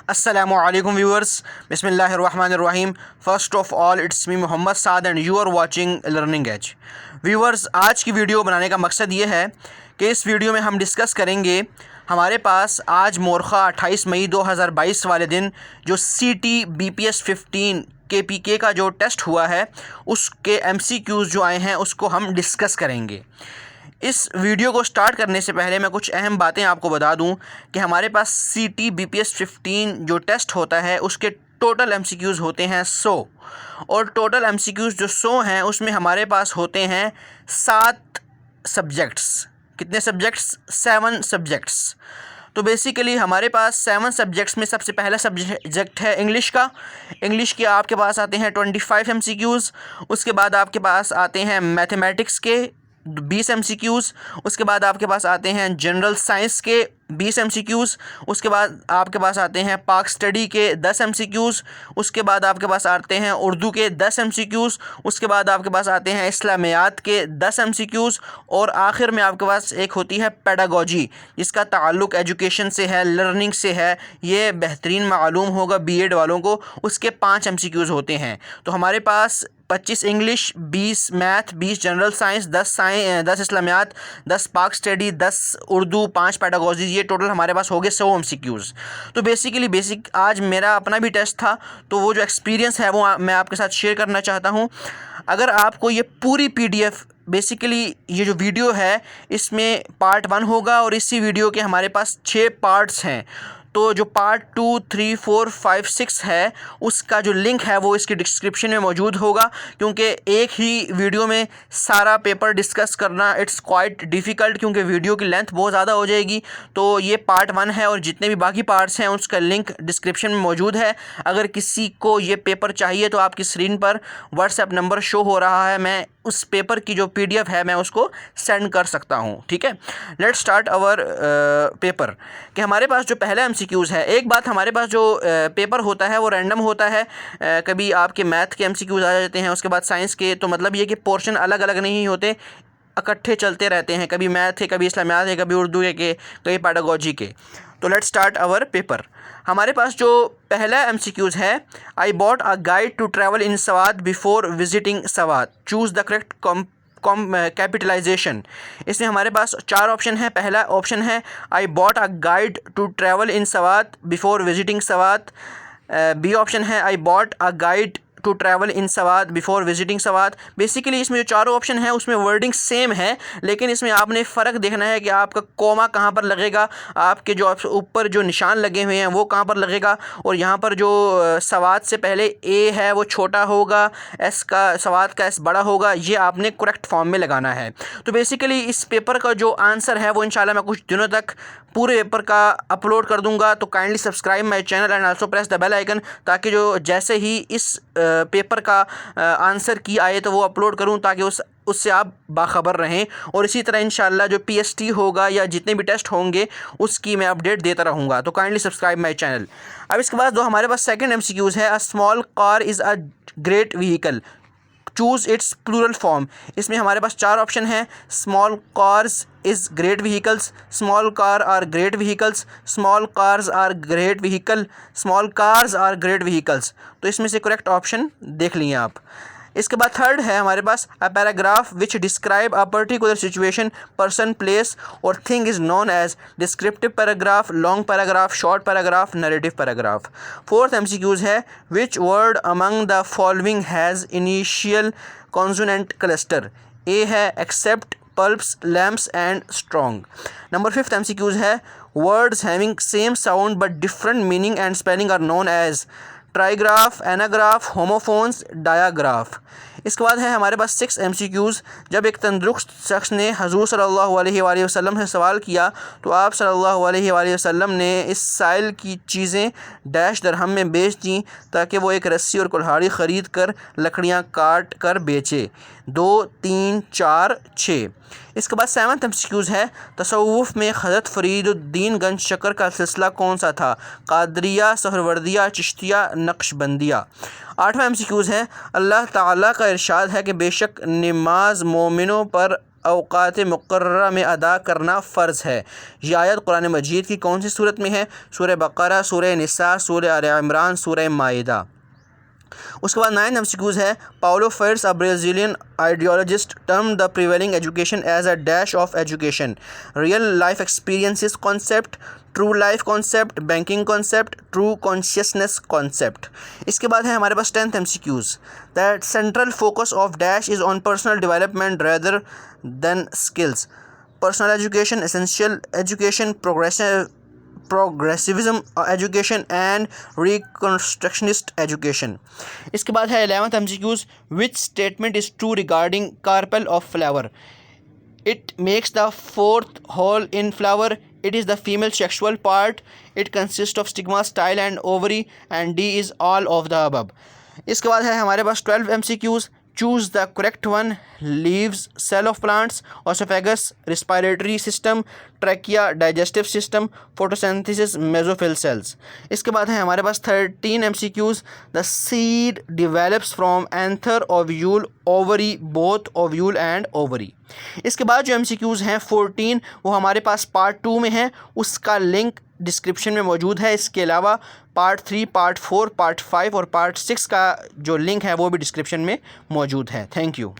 Assalamualaikum viewers, Bismillahirrahmanirrahim. First of all, it's me Mohammad Saad and you are watching Learning Age. Viewers, आज की video बनाने का मकसद ये है कि इस वीडियो में हम डिस्कस करेंगे हमारे पास आज मोरखा 28 मई 2022 वाले दिन जो CT BPS 15 KPK का जो टेस्ट हुआ है उसके MCQs जो आए हैं उसको हम डिस्कस करेंगे। इस वीडियो को स्टार्ट करने से पहले मैं कुछ अहम बातें आपको बता दूं कि हमारे पास CT BPS 15 जो टेस्ट होता है उसके टोटल MCQs होते हैं 100 और टोटल MCQs जो 100 हैं उसमें हमारे पास होते हैं 7 सब्जेक्ट्स। कितने सब्जेक्ट्स? 7 सब्जेक्ट्स। तो बेसिकली हमारे पास 7 सब्जेक्ट्स में सबसे पहला सब्जेक्ट है इंग्लिश का। इंग्लिश के आपके पास आते हैं 25 MCQs। उसके बाद आपके पास आते हैं मैथमेटिक्स के 20 MCQs। उसके बाद आपके पास आते हैं जनरल साइंस के 20 MCQs। उसके बाद आपके पास आते हैं पाक स्टडी के 10 MCQs। उसके बाद आपके पास आते हैं उर्दू के 10 MCQs। उसके बाद आपके पास आते हैं इस्लामियात के 10 MCQs और आखिर में आपके पास एक होती है पेडागोजी जिसका ताल्लुक़ एजुकेशन से है, लर्निंग से है। ये बेहतरीन मालूम होगा BEd वालों को। उसके 5 MCQs होते हैं। तो हमारे पास 25 इंग्लिश, 20 मैथ, 20 जनरल साइंस, 10 इस्लामियात, 10 पाक स्टडी, 10 उर्दू, 5 पेडागोजी, ये टोटल हमारे पास हो गए 100 MCQs। तो बेसिकली आज मेरा अपना भी टेस्ट था तो वो जो एक्सपीरियंस है वो मैं आपके साथ शेयर करना चाहता हूँ। अगर आपको ये पूरी PDF बेसिकली ये जो वीडियो है इसमें पार्ट 1 होगा और इसी वीडियो के हमारे पास 6 पार्ट्स हैं। तो जो पार्ट 2, 3, 4, 5, 6 है उसका जो लिंक है वो इसके डिस्क्रिप्शन में मौजूद होगा, क्योंकि एक ही वीडियो में सारा पेपर डिस्कस करना इट्स क्वाइट डिफ़िकल्ट, क्योंकि वीडियो की लेंथ बहुत ज़्यादा हो जाएगी। तो ये पार्ट 1 है और जितने भी बाकी पार्ट्स हैं उसका लिंक डिस्क्रिप्शन में मौजूद है। अगर किसी को ये पेपर चाहिए तो आपकी स्क्रीन पर व्हाट्सएप नंबर शो हो रहा है, मैं उस पेपर की जो PDF है मैं उसको सेंड कर सकता हूँ। ठीक है, लेट्स स्टार्ट आवर पेपर। कि हमारे पास जो पहला MCQs है, एक बात हमारे पास जो पेपर होता है वो रैंडम होता है। कभी आपके मैथ के MCQs आ जाते हैं, उसके बाद साइंस के, तो मतलब ये कि पोर्शन अलग अलग नहीं होते, इकट्ठे चलते रहते हैं। कभी मैथ के, कभी इस्लामियात के, कभी उर्दू के, कभी पेडागोजी के। तो लेट्स स्टार्ट आवर पेपर। हमारे पास जो पहला MCQs है, I bought a guide to travel in Swat before visiting Swat, choose the correct capitalization. इसमें हमारे पास 4 ऑप्शन है। पहला ऑप्शन है I bought a guide to travel in Swat before visiting Swat. B option है I bought a guide to travel in Swat before visiting Swat. Basically इसमें जो चारों ऑप्शन है उसमें वर्डिंग सेम है, लेकिन इसमें आपने फ़र्क देखना है कि आपका कोमा कहाँ पर लगेगा, आपके जो ऊपर जो निशान लगे हुए हैं वो कहाँ पर लगेगा, और यहाँ पर जो सवात से पहले A है वो छोटा होगा, S का सवात का S बड़ा होगा, ये आपने करेक्ट फॉर्म में लगाना है। तो बेसिकली इस पेपर का जो आंसर है वो इंशाल्लाह मैं कुछ दिनों तक पूरे पेपर का अपलोड कर दूंगा। तो kindly subscribe my channel and also press the bell icon, ताकि जो जैसे ही इस पेपर का आंसर की आए तो वो अपलोड करूं, ताकि उससे आप बाखबर रहें। और इसी तरह इंशाल्लाह जो PST होगा या जितने भी टेस्ट होंगे उसकी मैं अपडेट देता रहूँगा। तो काइंडली सब्सक्राइब माय चैनल। अब इसके बाद जो हमारे पास सेकंड MCQs है, a small car is a great vehicle, choose its plural form. इसमें हमारे पास 4 ऑप्शन हैं। Small cars is great vehicles, small car are great vehicles, small cars are great vehicle, small cars are great vehicles. तो इसमें से correct option देख लिए आप। इसके बाद थर्ड है हमारे पास a paragraph which describe a particular situation, person, place और thing is known as descriptive paragraph, long paragraph, short paragraph, narrative paragraph. Fourth MCQs है which word among the following has initial consonant cluster. A है accept, pulps, lamps and strong. Number 5th MCQs है words having same sound but different meaning and spelling are known as trigraph, anagraph, homophones, diagraph. इसके बाद है हमारे पास 6 MCQs। जब एक तंदुरुस्त शख्स ने हजूर सल्लल्लाहु अलैहि वसल्लम से सवाल किया तो आप सल्लल्लाहु अलैहि वसल्लम ने इस साइल की चीज़ें डैश दरहम में बेच दी ताकि वो एक रस्सी और कुल्हाड़ी ख़रीद कर लकड़ियाँ काट कर बेचे। 2, 3, 4, 6। इसके बाद 7th MCQs है तसव्वुफ़ में हज़रत फ़रीदुद्दीन गंज शकर का सिलसिला कौन सा था, कादरिया, सहरवर्दिया, चिश्तिया, नक्शबंदिया। 8वां MCQs है अल्लाह ताला का इरशाद है कि बेशक नमाज मोमिनों पर औक़ात मुक़र्ररा में अदा करना फ़र्ज़ है। ये आयत कुरान मजीद की कौन सी सूरत में है? सूरह बक़रा, सूरह निसा, सूरह आल इमरान, सूरह माइदा। उसके बाद 9 MCQs है। Paulo Freire, a Brazilian ideologist, term the prevailing education as a dash of education, real life experiences concept, true life concept, banking concept, true consciousness concept. इसके बाद है हमारे पास 10th MCQs, that central focus of dash is on personal development rather than skills, personal education, essential education, progressivism education and reconstructionist education. इसके बाद है 11th MCQs, which statement is true regarding carpel of flower? It makes the fourth whorl in flower, it is the female sexual part, it consist of stigma, style and ovary, and D is all of the above. इसके बाद है हमारे पास 12 MCQs, choose the correct one, leaves, cell of plants, oesophagus, respiratory system, trachea, digestive system, photosynthesis, mesophyll cells. इसके बाद है हमारे पास 13 MCQs, the seed develops from anther, ovule, ovary, both ovule and ovary. इसके बाद जो MCQs हैं 14 वो हमारे पास पार्ट 2 में है, उसका लिंक डिस्क्रिप्शन में मौजूद है। इसके अलावा पार्ट 3, पार्ट 4, पार्ट 5 और पार्ट 6 का जो लिंक है वो भी डिस्क्रिप्शन में मौजूद है। Thank you.